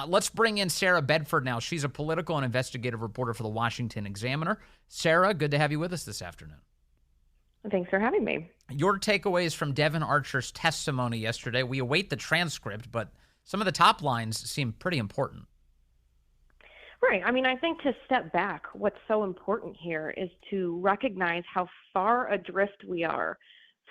Let's bring in Sarah Bedford now. She's a political and investigative reporter for the Washington Examiner. Sarah, good to have you with us this afternoon. Thanks for having me. Your takeaways from Devon Archer's testimony yesterday. We await the transcript, but some of the top lines seem pretty important. Right. I mean, I think to step back, what's so important here is to recognize how far adrift we are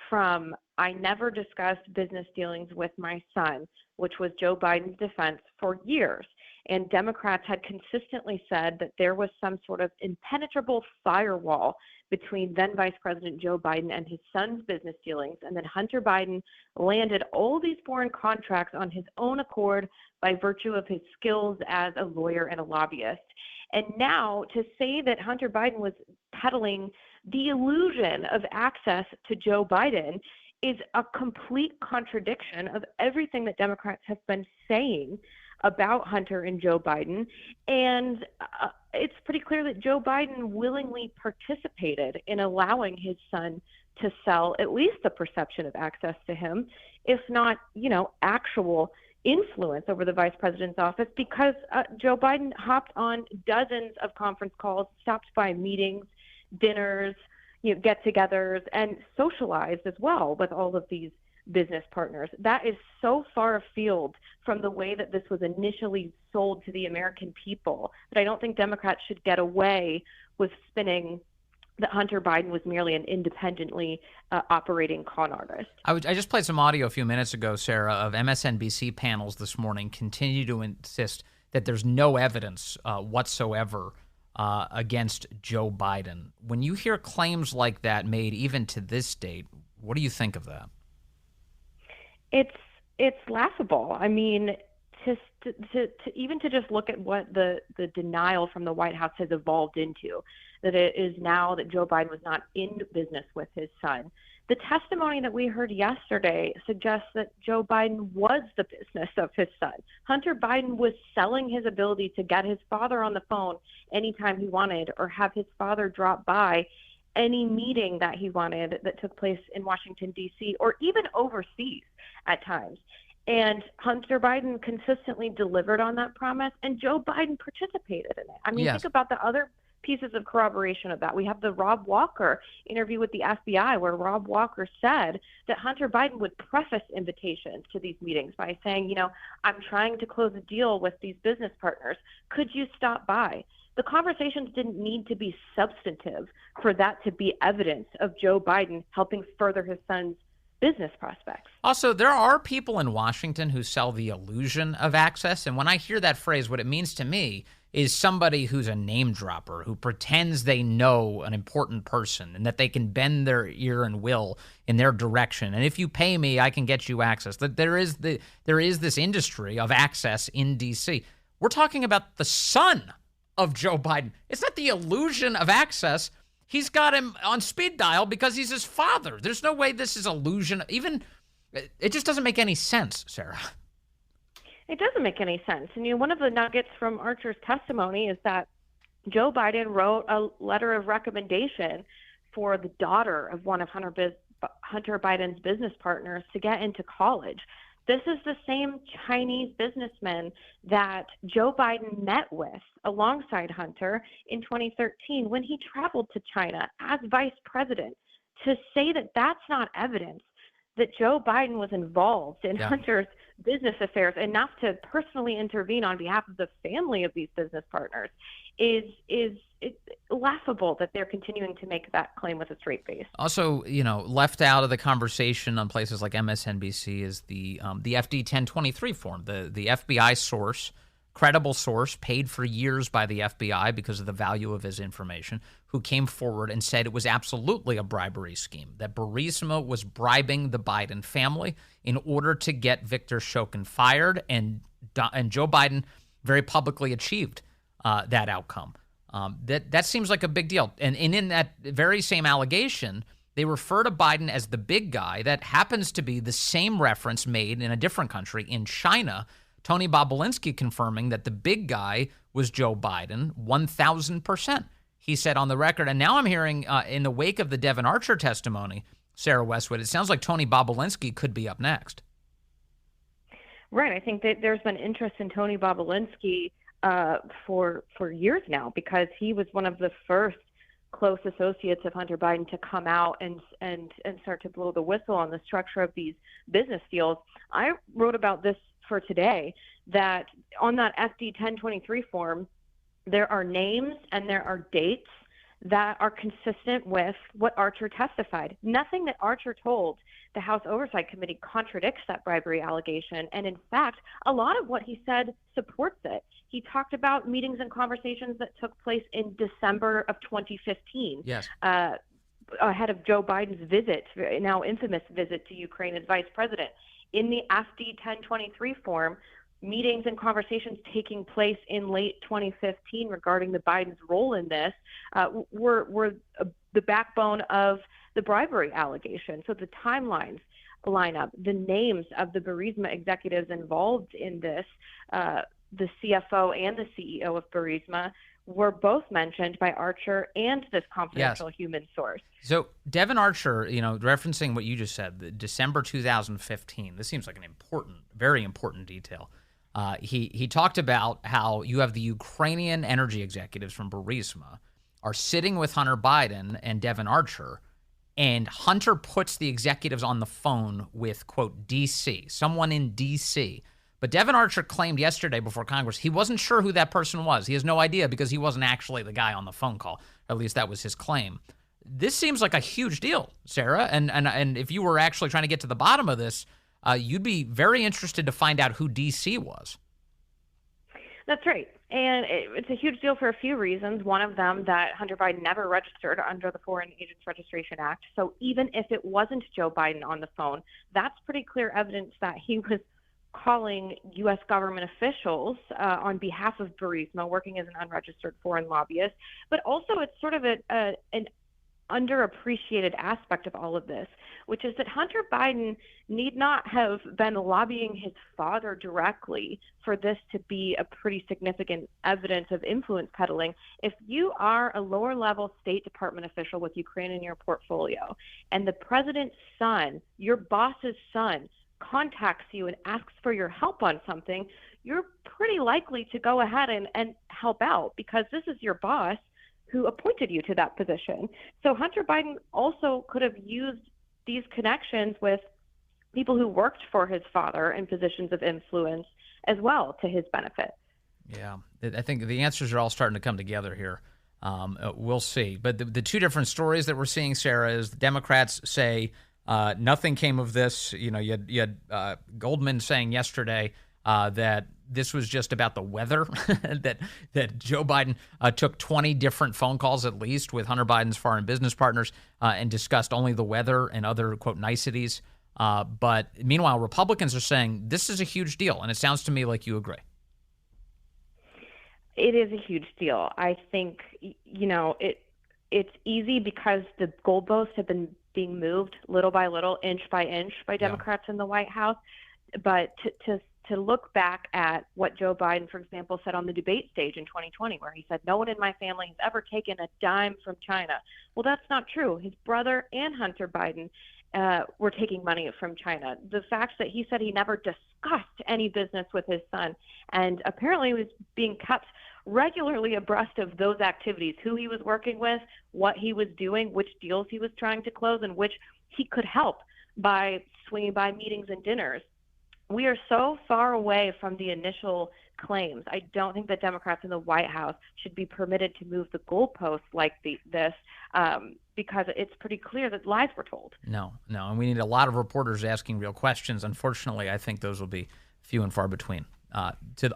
from "I never discussed business dealings with my son," which was Joe Biden's defense for years. And Democrats had consistently said that there was some sort of impenetrable firewall between then Vice President Joe Biden and his son's business dealings, and that Hunter Biden landed all these foreign contracts on his own accord by virtue of his skills as a lawyer and a lobbyist. And now to say that Hunter Biden was peddling the illusion of access to Joe Biden is a complete contradiction of everything that Democrats have been saying about Hunter and Joe Biden. And it's pretty clear that Joe Biden willingly participated in allowing his son to sell at least the perception of access to him, if not, actual influence over the vice president's office, because Joe Biden hopped on dozens of conference calls, stopped by meetings, dinners, get-togethers, and socialized as well with all of these business partners. That is so far afield from the way that this was initially sold to the American people that I don't think Democrats should get away with spinning that Hunter Biden was merely an independently operating con artist. I just played some audio a few minutes ago, Sarah, of MSNBC panels this morning continue to insist that there's no evidence whatsoever against Joe Biden. When you hear claims like that made even to this date, what do you think of that? It's laughable. I mean, to even to just look at what the denial from the White House has evolved into, that it is now that Joe Biden was not in business with his son. The testimony that we heard yesterday suggests that Joe Biden was the business of his son. Hunter Biden was selling his ability to get his father on the phone anytime he wanted, or have his father drop by any meeting that he wanted that took place in Washington, D.C., or even overseas at times. And Hunter Biden consistently delivered on that promise, and Joe Biden participated in it. I mean, Yes. Think about the other pieces of corroboration of that. We have the Rob Walker interview with the FBI, where Rob Walker said that Hunter Biden would preface invitations to these meetings by saying, I'm trying to close a deal with these business partners. Could you stop by? The conversations didn't need to be substantive for that to be evidence of Joe Biden helping further his son's business prospects. Also, there are people in Washington who sell the illusion of access. And when I hear that phrase, what it means to me is somebody who's a name dropper, who pretends they know an important person and that they can bend their ear and will in their direction. And if you pay me, I can get you access. There is this industry of access in D.C. We're talking about the son of Joe Biden. It's not the illusion of access. He's got him on speed dial because he's his father. There's no way this is illusion. Even it just doesn't make any sense, Sarah. It doesn't make any sense. And one of the nuggets from Archer's testimony is that Joe Biden wrote a letter of recommendation for the daughter of one of Hunter Biden's business partners to get into college. This is the same Chinese businessman that Joe Biden met with alongside Hunter in 2013 when he traveled to China as vice president. To say that that's not evidence that Joe Biden was involved in Hunter's business affairs enough to personally intervene on behalf of the family of these business partners is laughable that they're continuing to make that claim with a straight face. Also, left out of the conversation on places like MSNBC is the FD 1023 form, the FBI source, credible source, paid for years by the FBI because of the value of his information, who came forward and said it was absolutely a bribery scheme, that Burisma was bribing the Biden family in order to get Victor Shokin fired, and Joe Biden very publicly achieved that outcome. That seems like a big deal. And in that very same allegation, they refer to Biden as the big guy. That happens to be the same reference made in a different country, in China. Tony Bobulinski confirming that the big guy was Joe Biden, 1,000%. He said on the record, and now I'm hearing in the wake of the Devon Archer testimony, Sarah Westwood, it sounds like Tony Bobulinski could be up next. Right. I think that there's been interest in Tony Bobulinski for years now, because he was one of the first close associates of Hunter Biden to come out and start to blow the whistle on the structure of these business deals. I wrote about this for today, that on that FD 1023 form, there are names and there are dates that are consistent with what Archer testified. Nothing that Archer told the House Oversight Committee contradicts that bribery allegation. And in fact, a lot of what he said supports it. He talked about meetings and conversations that took place in December of 2015. Yes. Ahead of Joe Biden's visit, now infamous visit to Ukraine as vice president. In the FD 1023 form, meetings and conversations taking place in late 2015 regarding the Biden's role in this were the backbone of the bribery allegation. So the timelines line up. The names of the Burisma executives involved in this, the CFO and the CEO of Burisma, were both mentioned by Archer and this confidential human source. So Devon Archer, referencing what you just said, December 2015, this seems like an important, very important detail. He talked about how you have the Ukrainian energy executives from Burisma are sitting with Hunter Biden and Devon Archer, and Hunter puts the executives on the phone with, quote, D.C., someone in D.C. But Devon Archer claimed yesterday before Congress he wasn't sure who that person was. He has no idea because he wasn't actually the guy on the phone call. At least that was his claim. This seems like a huge deal, Sarah, and if you were actually trying to get to the bottom of this, you'd be very interested to find out who D.C. was. That's right. And it's a huge deal for a few reasons. One of them, that Hunter Biden never registered under the Foreign Agents Registration Act. So even if it wasn't Joe Biden on the phone, that's pretty clear evidence that he was calling U.S. government officials on behalf of Burisma, working as an unregistered foreign lobbyist. But also it's sort of an underappreciated aspect of all of this, which is that Hunter Biden need not have been lobbying his father directly for this to be a pretty significant evidence of influence peddling. If you are a lower level State Department official with Ukraine in your portfolio, and the president's son, your boss's son, contacts you and asks for your help on something, you're pretty likely to go ahead and help out, because this is your boss who appointed you to that position. So Hunter Biden also could have used these connections with people who worked for his father in positions of influence as well, to his benefit. Yeah, I think the answers are all starting to come together here. We'll see. But the two different stories that we're seeing, Sarah, is the Democrats say nothing came of this. You had Goldman saying yesterday that this was just about the weather, that Joe Biden took 20 different phone calls at least with Hunter Biden's foreign business partners and discussed only the weather and other, quote, niceties. But meanwhile, Republicans are saying this is a huge deal, and it sounds to me like you agree. It is a huge deal. I think, it's easy because the goalposts have been being moved little by little, inch by inch by Democrats in the White House. But to look back at what Joe Biden, for example, said on the debate stage in 2020, where he said, no one in my family has ever taken a dime from China. Well, that's not true. His brother and Hunter Biden were taking money from China. The fact that he said he never discussed any business with his son, and apparently was being kept regularly abreast of those activities, who he was working with, what he was doing, which deals he was trying to close, and which he could help by swinging by meetings and dinners. We are so far away from the initial claims. I don't think that Democrats in the White House should be permitted to move the goalposts like this, because it's pretty clear that lies were told. No, and we need a lot of reporters asking real questions. Unfortunately, I think those will be few and far between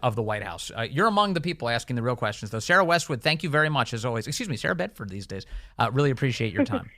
of the White House. You're among the people asking the real questions, though. Sarah Westwood, thank you very much, as always. Excuse me, Sarah Bedford these days. Really appreciate your time.